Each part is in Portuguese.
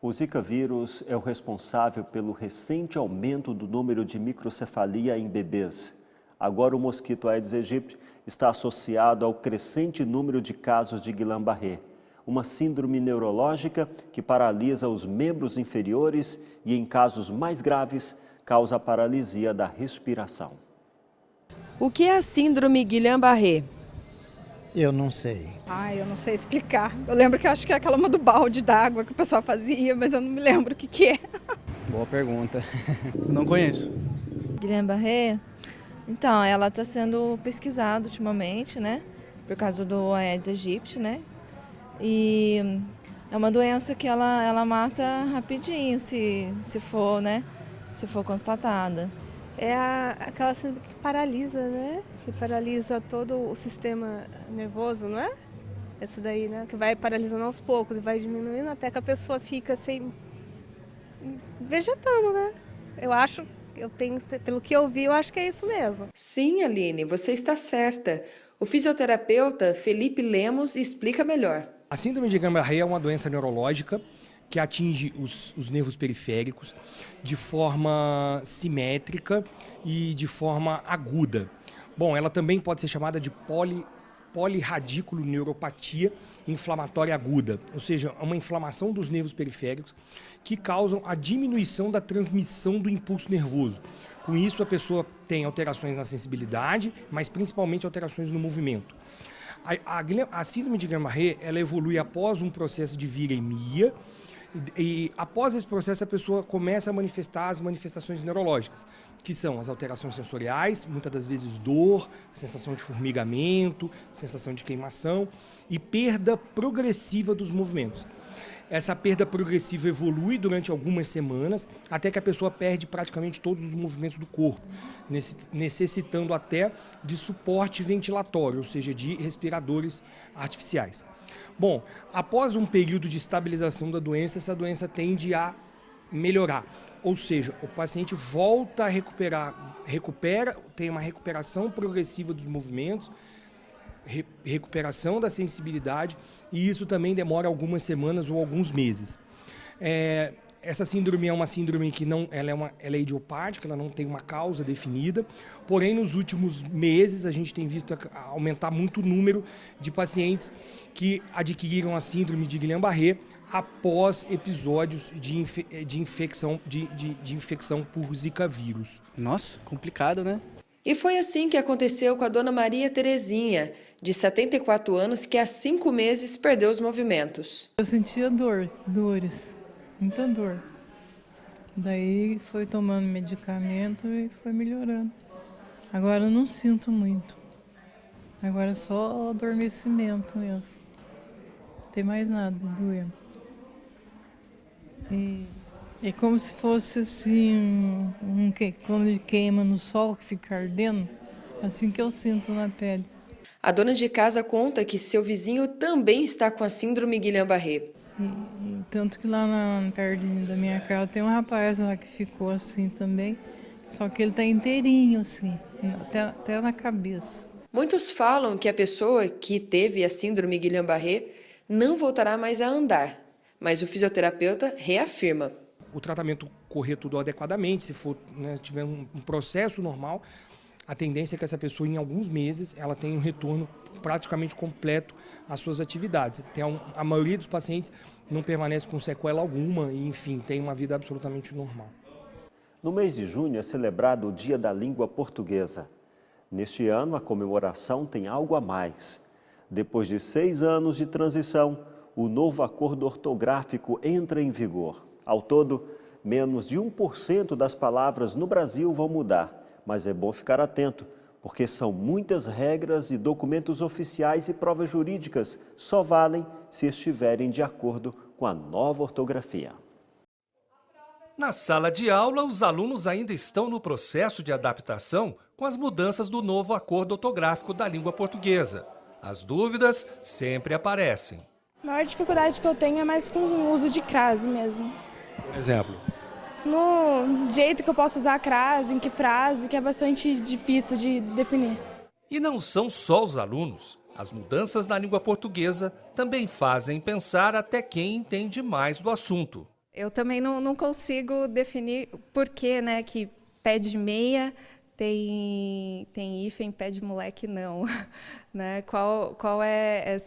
O Zika vírus é o responsável pelo recente aumento do número de microcefalia em bebês. Agora o mosquito Aedes aegypti está associado ao crescente número de casos de Guillain-Barré, uma síndrome neurológica que paralisa os membros inferiores e, em casos mais graves, causa a paralisia da respiração. O que é a síndrome Guillain-Barré? Eu não sei. Eu não sei explicar. Eu lembro que eu acho que é aquela uma do balde d'água que o pessoal fazia, mas eu não me lembro o que é. Boa pergunta. Não conheço. Guillain-Barré? Então, ela está sendo pesquisada ultimamente, né? Por causa do Aedes aegypti, né? E é uma doença que ela mata rapidinho, se for, né? Se for constatada. É aquela síndrome que paralisa, né? Que paralisa todo o sistema nervoso, não é? Essa daí, né? Que vai paralisando aos poucos e vai diminuindo até que a pessoa fica assim, vegetando, né? Pelo que eu vi, eu acho que é isso mesmo. Sim, Aline, você está certa. O fisioterapeuta Felipe Lemos explica melhor. A síndrome de Guillain-Barré é uma doença neurológica que atinge os nervos periféricos de forma simétrica e de forma aguda. Bom, ela também pode ser chamada de polirradiculoneuropatia inflamatória aguda, ou seja, uma inflamação dos nervos periféricos que causam a diminuição da transmissão do impulso nervoso. Com isso, a pessoa tem alterações na sensibilidade, mas principalmente alterações no movimento. A síndrome de Guillain-Barré, ela evolui após um processo de viremia, e após esse processo a pessoa começa a manifestar as manifestações neurológicas, que são as alterações sensoriais, muitas das vezes dor, sensação de formigamento, sensação de queimação e perda progressiva dos movimentos. Essa perda progressiva evolui durante algumas semanas, até que a pessoa perde praticamente todos os movimentos do corpo, necessitando até de suporte ventilatório, ou seja, de respiradores artificiais. Bom, após um período de estabilização da doença, essa doença tende a melhorar. Ou seja, o paciente volta a tem uma recuperação progressiva dos movimentos, recuperação da sensibilidade, e isso também demora algumas semanas ou alguns meses. Essa síndrome é uma síndrome que ela é idiopática, ela não tem uma causa definida, porém nos últimos meses a gente tem visto aumentar muito o número de pacientes que adquiriram a síndrome de Guillain-Barré após episódios de infecção por Zika vírus. Nossa, complicado, né? E foi assim que aconteceu com a dona Maria Terezinha, de 74 anos, que há 5 meses perdeu os movimentos. Eu sentia dores, muita dor. Daí foi tomando medicamento e foi melhorando. Agora eu não sinto muito. Agora é só adormecimento mesmo. Não tem mais nada doendo. E é como se fosse assim, quando queima no sol que fica ardendo, assim que eu sinto na pele. A dona de casa conta que seu vizinho também está com a síndrome Guillain-Barré. Tanto que lá perto da minha casa tem um rapaz lá que ficou assim também, só que ele está inteirinho assim, até na cabeça. Muitos falam que a pessoa que teve a síndrome Guillain-Barré não voltará mais a andar, mas o fisioterapeuta reafirma. O tratamento correr tudo adequadamente, se for, tiver um processo normal, a tendência é que essa pessoa, em alguns meses, ela tenha um retorno praticamente completo às suas atividades. A maioria dos pacientes não permanece com sequela alguma e, enfim, tem uma vida absolutamente normal. No mês de junho é celebrado o Dia da Língua Portuguesa. Neste ano, a comemoração tem algo a mais. Depois de 6 anos de transição, o novo acordo ortográfico entra em vigor. Ao todo, menos de 1% das palavras no Brasil vão mudar. Mas é bom ficar atento, porque são muitas regras e documentos oficiais e provas jurídicas só valem se estiverem de acordo com a nova ortografia. Na sala de aula, os alunos ainda estão no processo de adaptação com as mudanças do novo acordo ortográfico da língua portuguesa. As dúvidas sempre aparecem. A maior dificuldade que eu tenho é mais com o uso de crase mesmo. Por exemplo? No jeito que eu posso usar a crase, em que frase, que é bastante difícil de definir. E não são só os alunos. As mudanças na língua portuguesa também fazem pensar até quem entende mais do assunto. Eu também não consigo definir por que, né, que pé de meia tem hífen, pé de moleque não. Né? Qual é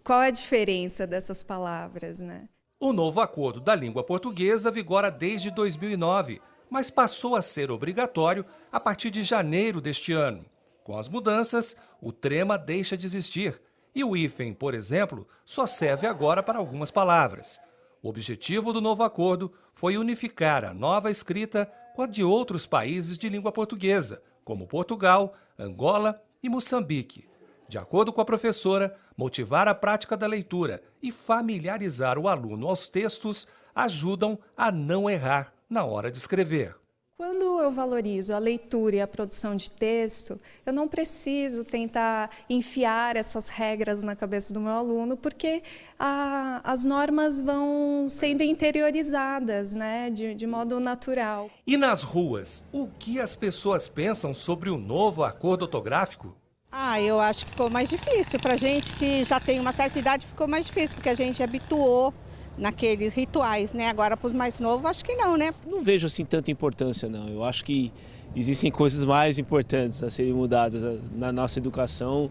qual é a diferença dessas palavras, né? O novo acordo da língua portuguesa vigora desde 2009, mas passou a ser obrigatório a partir de janeiro deste ano. Com as mudanças, o trema deixa de existir e o hífen, por exemplo, só serve agora para algumas palavras. O objetivo do novo acordo foi unificar a nova escrita com a de outros países de língua portuguesa, como Portugal, Angola e Moçambique. De acordo com a professora, motivar a prática da leitura e familiarizar o aluno aos textos ajudam a não errar na hora de escrever. Quando eu valorizo a leitura e a produção de texto, eu não preciso tentar enfiar essas regras na cabeça do meu aluno, porque as normas vão sendo interiorizadas, né, de modo natural. E nas ruas, o que as pessoas pensam sobre o novo acordo ortográfico? Eu acho que ficou mais difícil. Para a gente que já tem uma certa idade, ficou mais difícil, porque a gente habituou naqueles rituais, né? Agora, para os mais novos, acho que não, né? Não vejo assim tanta importância, não. Eu acho que existem coisas mais importantes a serem mudadas na nossa educação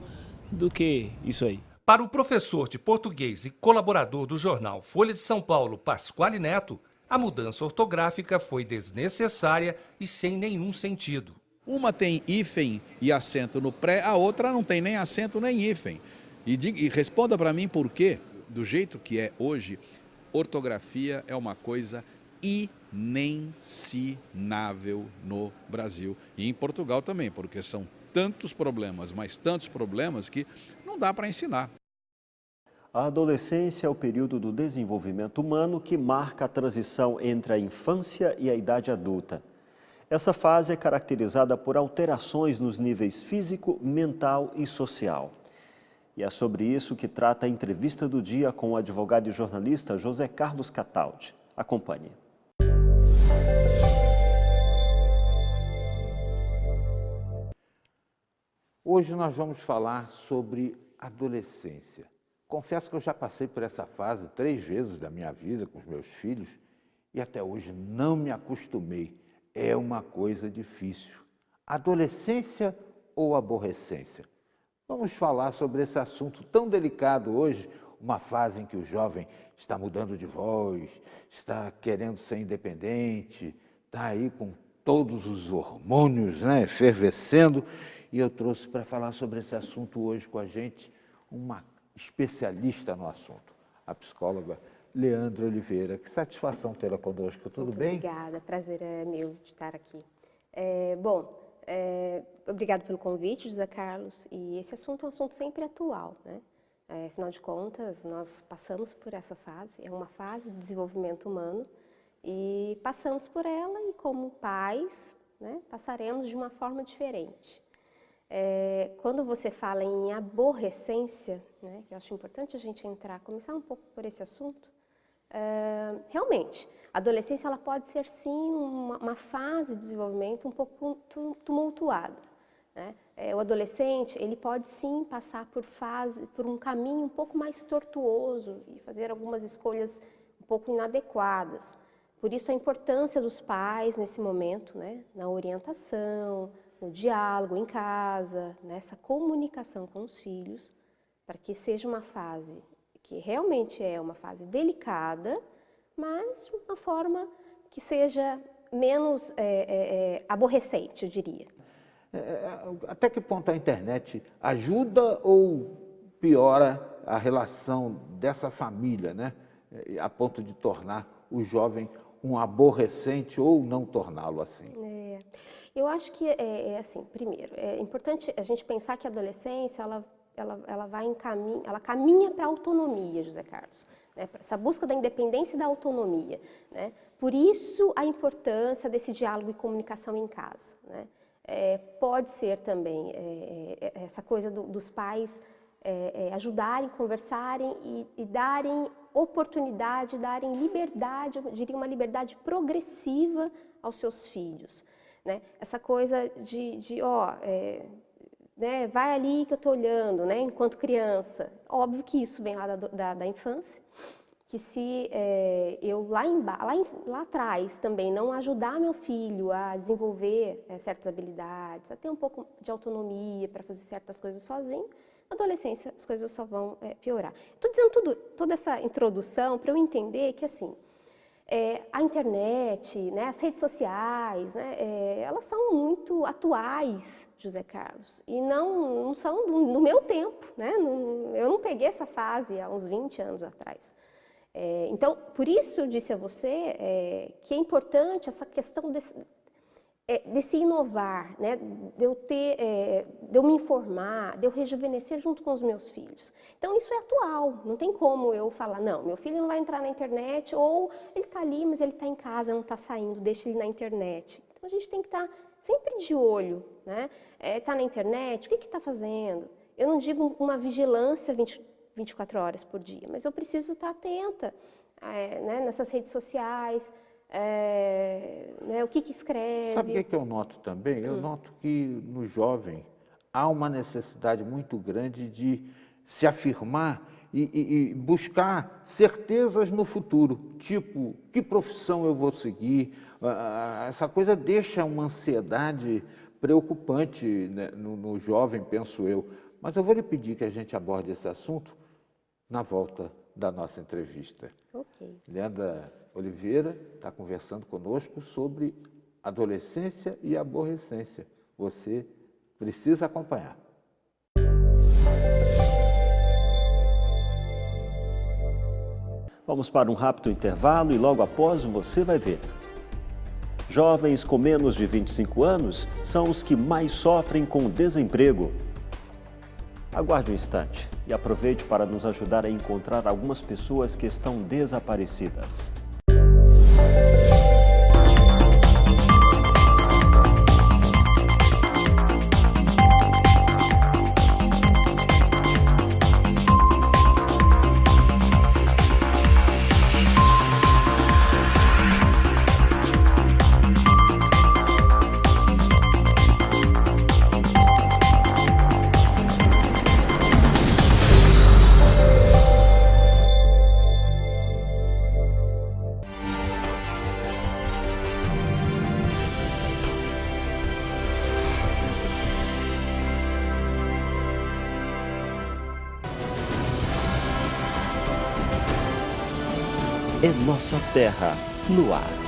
do que isso aí. Para o professor de português e colaborador do jornal Folha de São Paulo, Pasquale Neto, a mudança ortográfica foi desnecessária e sem nenhum sentido. Uma tem hífen e acento no pré, a outra não tem nem acento nem hífen. E responda para mim por quê. Do jeito que é hoje, ortografia é uma coisa inensinável no Brasil e em Portugal também, porque são tantos problemas, mas tantos problemas que não dá para ensinar. A adolescência é o período do desenvolvimento humano que marca a transição entre a infância e a idade adulta. Essa fase é caracterizada por alterações nos níveis físico, mental e social. E é sobre isso que trata a entrevista do dia com o advogado e jornalista José Carlos Cataldi. Acompanhe. Hoje nós vamos falar sobre adolescência. Confesso que eu já passei por essa fase 3 vezes da minha vida com os meus filhos e até hoje não me acostumei. É uma coisa difícil. Adolescência ou aborrecência? Vamos falar sobre esse assunto tão delicado hoje, uma fase em que o jovem está mudando de voz, está querendo ser independente, está aí com todos os hormônios, né, fervescendo. E eu trouxe para falar sobre esse assunto hoje com a gente uma especialista no assunto, a psicóloga Leandra Oliveira. Que satisfação tê-la conosco, tudo bem? Obrigada, prazer é meu de estar aqui. Obrigado pelo convite, José Carlos, e esse assunto é um assunto sempre atual, né? Afinal de contas, nós passamos por essa fase, é uma fase de desenvolvimento humano e passamos por ela e como pais, né, passaremos de uma forma diferente. Quando você fala em aborrecência, né, que eu acho importante a gente começar um pouco por esse assunto, realmente, a adolescência ela pode ser sim uma fase de desenvolvimento um pouco tumultuada, né? O adolescente ele pode sim passar por um caminho um pouco mais tortuoso e fazer algumas escolhas um pouco inadequadas. Por isso a importância dos pais nesse momento, né, na orientação, no diálogo em casa, nessa comunicação com os filhos, para que seja uma fase que realmente é uma fase delicada, mas de uma forma que seja menos aborrecente, eu diria. Até que ponto a internet ajuda ou piora a relação dessa família, né? A ponto de tornar o jovem um aborrecente ou não torná-lo assim? Eu acho que assim, primeiro, é importante a gente pensar que a adolescência ela caminha para a autonomia, José Carlos, né? Essa busca da independência e da autonomia, né? Por isso a importância desse diálogo e comunicação em casa, né? Pode ser também essa coisa dos pais ajudarem, conversarem e darem oportunidade, darem liberdade, eu diria uma liberdade progressiva aos seus filhos, né? Essa coisa né, vai ali que eu estou olhando, né, enquanto criança. Óbvio que isso vem lá da infância, que se eu lá atrás também não ajudar meu filho a desenvolver certas habilidades, a ter um pouco de autonomia para fazer certas coisas sozinho, na adolescência as coisas só vão piorar. Estou dizendo toda essa introdução para eu entender que assim, a internet, né, as redes sociais, né, elas são muito atuais, José Carlos, e não são do meu tempo, né? Eu não peguei essa fase há uns 20 anos atrás. Então, por isso eu disse a você que é importante essa questão desse inovar, né? De eu me informar, de eu rejuvenescer junto com os meus filhos. Então, isso é atual, não tem como eu falar, não, meu filho não vai entrar na internet, ou ele está ali, mas ele está em casa, não está saindo, deixa ele na internet. Então, a gente tem que estar sempre de olho, né? Está na internet, o que está fazendo? Eu não digo uma vigilância 24 horas por dia, mas eu preciso estar atenta né, nessas redes sociais, né, o que escreve. Sabe o que eu noto também? Eu noto que no jovem há uma necessidade muito grande de se afirmar e buscar certezas no futuro, tipo, que profissão eu vou seguir. Essa coisa deixa uma ansiedade preocupante, né, no jovem, penso eu. Mas eu vou lhe pedir que a gente aborde esse assunto na volta da nossa entrevista. Ok. Leandra Oliveira está conversando conosco sobre adolescência e aborrecência. Você precisa acompanhar. Vamos para um rápido intervalo e logo após você vai ver. Jovens com menos de 25 anos são os que mais sofrem com o desemprego. Aguarde um instante e aproveite para nos ajudar a encontrar algumas pessoas que estão desaparecidas. É nossa terra no ar.